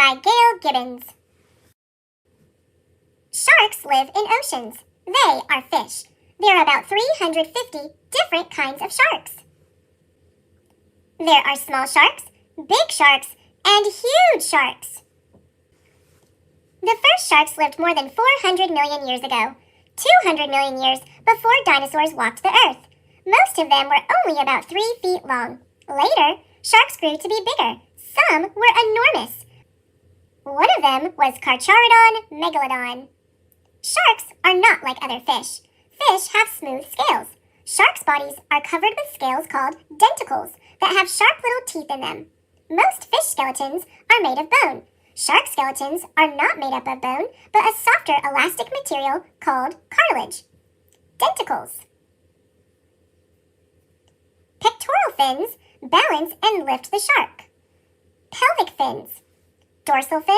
by Gail Gibbons. Sharks live in oceans. They are fish. There are about 350 different kinds of sharks. There are small sharks, big sharks, and huge sharks. The first sharks lived more than 400 million years ago, 200 million years before dinosaurs walked the earth. Most of them were only about 3 feet long. Later, sharks grew to be bigger. Some were enormous. One of them was Carcharodon megalodon. Sharks are not like other fish. Fish have smooth scales. Sharks' bodies are covered with scales called denticles that have sharp little teeth in them. Most fish skeletons are made of bone. Shark skeletons are not made up of bone, but a softer elastic material called cartilage. Denticles. Pectoral fins balance and lift the shark. Pelvic fins. Dorsal fin.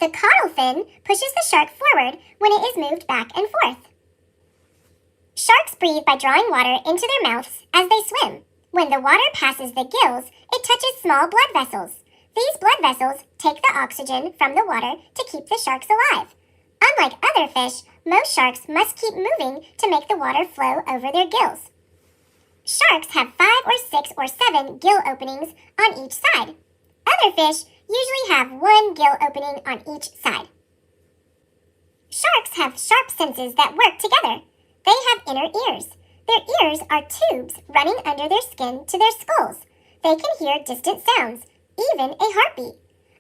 The caudal fin pushes the shark forward when it is moved back and forth. Sharks breathe by drawing water into their mouths as they swim. When the water passes the gills, it touches small blood vessels. These blood vessels take the oxygen from the water to keep the sharks alive. Unlike other fish, most sharks must keep moving to make the water flow over their gills. Sharks have 5 or 6 or 7 gill openings on each side. Other fish usually have 1 gill opening on each side. Sharks have sharp senses that work together. They have inner ears. Their ears are tubes running under their skin to their skulls. They can hear distant sounds, even a heartbeat.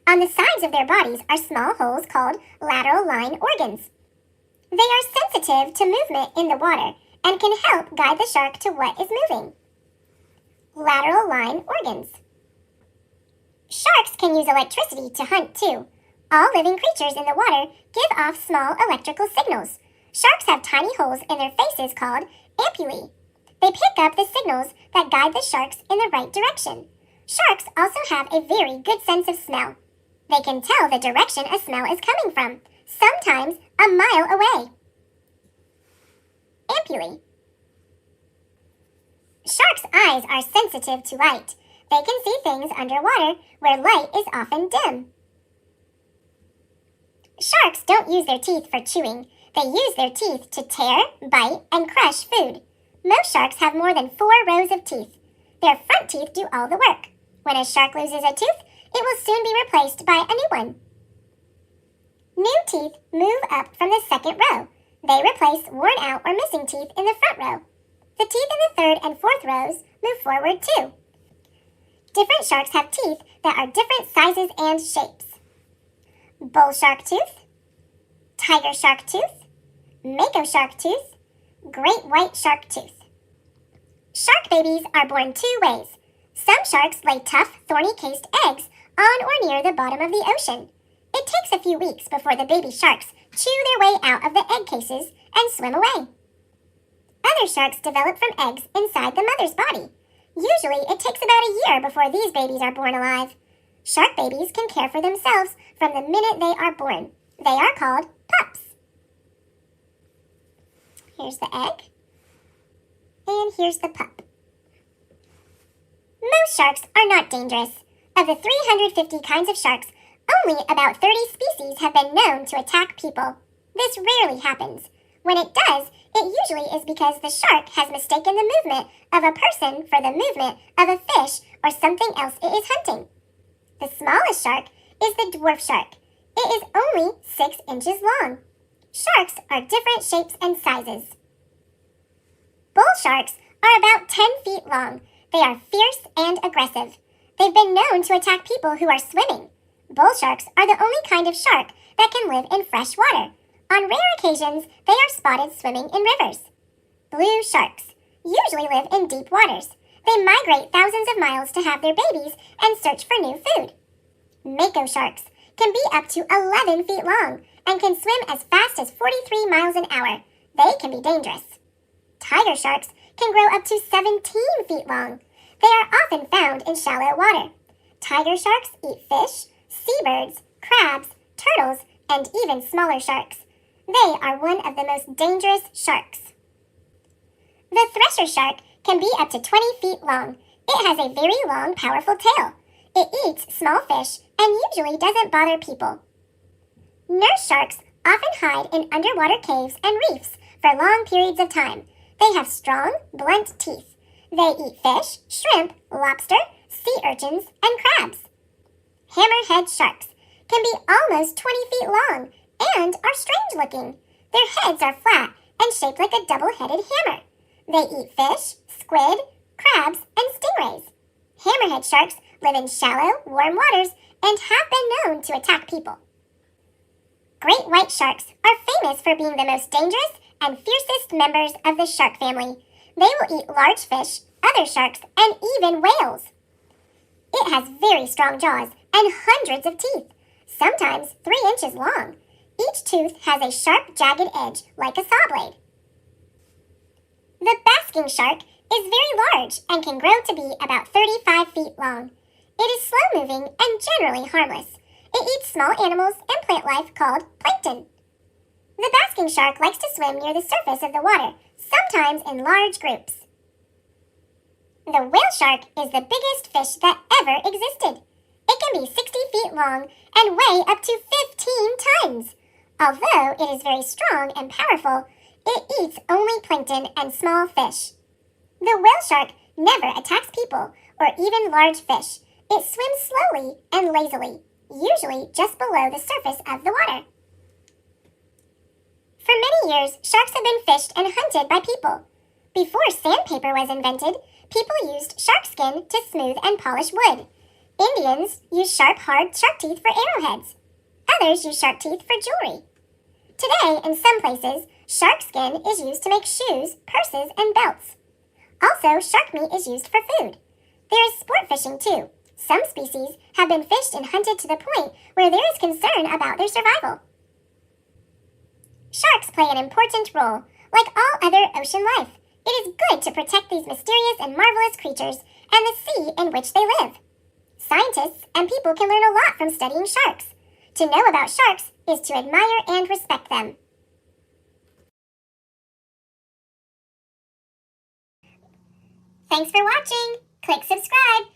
On the sides of their bodies are small holes called lateral line organs. They are sensitive to movement in the water and can help guide the shark to what is moving. Lateral line organs. Sharks can use electricity to hunt too. All living creatures in the water give off small electrical signals. Sharks have tiny holes in their faces called ampullae. They pick up the signals that guide the sharks in the right direction. Sharks also have a very good sense of smell. They can tell the direction a smell is coming from, sometimes a mile away. Ampullae. Sharks' eyes are sensitive to light. They can see things underwater where light is often dim. Sharks don't use their teeth for chewing. They use their teeth to tear, bite, and crush food. Most sharks have more than 4 rows of teeth. Their front teeth do all the work. When a shark loses a tooth, it will soon be replaced by a new one. New teeth move up from the second row. They replace worn out or missing teeth in the front row. The teeth in the third and fourth rows move forward too. Different sharks have teeth that are different sizes and shapes. Bull shark tooth, tiger shark tooth, mako shark tooth, great white shark tooth. Shark babies are born 2 ways. Some sharks lay tough, thorny-cased eggs on or near the bottom of the ocean. It takes a few weeks before the baby sharks chew their way out of the egg cases and swim away. Other sharks develop from eggs inside the mother's body. Usually, it takes about a year before these babies are born alive. Shark babies can care for themselves from the minute they are born. They are called pups. Here's the egg. And here's the pup. Most sharks are not dangerous. Of the 350 kinds of sharks, only about 30 species have been known to attack people. This rarely happens. When it does, it usually is because the shark has mistaken the movement of a person for the movement of a fish or something else it is hunting. The smallest shark is the dwarf shark. It is only 6 inches long. Sharks are different shapes and sizes. Bull sharks are about 10 feet long. They are fierce and aggressive. They've been known to attack people who are swimming. Bull sharks are the only kind of shark that can live in fresh water. On rare occasions, they are spotted swimming in rivers. Blue sharks usually live in deep waters. They migrate thousands of miles to have their babies and search for new food. Mako sharks can be up to 11 feet long and can swim as fast as 43 miles an hour. They can be dangerous. Tiger sharks can grow up to 17 feet long. They are often found in shallow water. Tiger sharks eat fish, seabirds, crabs, turtles, and even smaller sharks. They are one of the most dangerous sharks. The thresher shark can be up to 20 feet long. It has a very long, powerful tail. It eats small fish and usually doesn't bother people. Nurse sharks often hide in underwater caves and reefs for long periods of time. They have strong, blunt teeth. They eat fish, shrimp, lobster, sea urchins, and crabs. Hammerhead sharks can be almost 20 feet long and are strange looking. Their heads are flat and shaped like a double-headed hammer. They eat fish, squid, crabs, and stingrays. Hammerhead sharks live in shallow, warm waters and have been known to attack people. Great white sharks are famous for being the most dangerous and fiercest members of the shark family. They will eat large fish, other sharks, and even whales. It has very strong jaws and hundreds of teeth, sometimes 3 inches long. Each tooth has a sharp, jagged edge like a saw blade. The basking shark is very large and can grow to be about 35 feet long. It is slow-moving and generally harmless. It eats small animals and plant life called plankton. The basking shark likes to swim near the surface of the water, sometimes in large groups. The whale shark is the biggest fish that ever existed. It can be 60 feet long and weigh up to 15 tons. Although it is very strong and powerful, it eats only plankton and small fish. The whale shark never attacks people or even large fish. It swims slowly and lazily, usually just below the surface of the water. For many years, sharks have been fished and hunted by people. Before sandpaper was invented, people used shark skin to smooth and polish wood. Indians used sharp, hard shark teeth for arrowheads. Others use shark teeth for jewelry. Today, in some places, shark skin is used to make shoes, purses, and belts. Also, shark meat is used for food. There is sport fishing, too. Some species have been fished and hunted to the point where there is concern about their survival. Sharks play an important role. Like all other ocean life, it is good to protect these mysterious and marvelous creatures and the sea in which they live. Scientists and people can learn a lot from studying sharks. To know about sharks is to admire and respect them. Thanks for watching. Click subscribe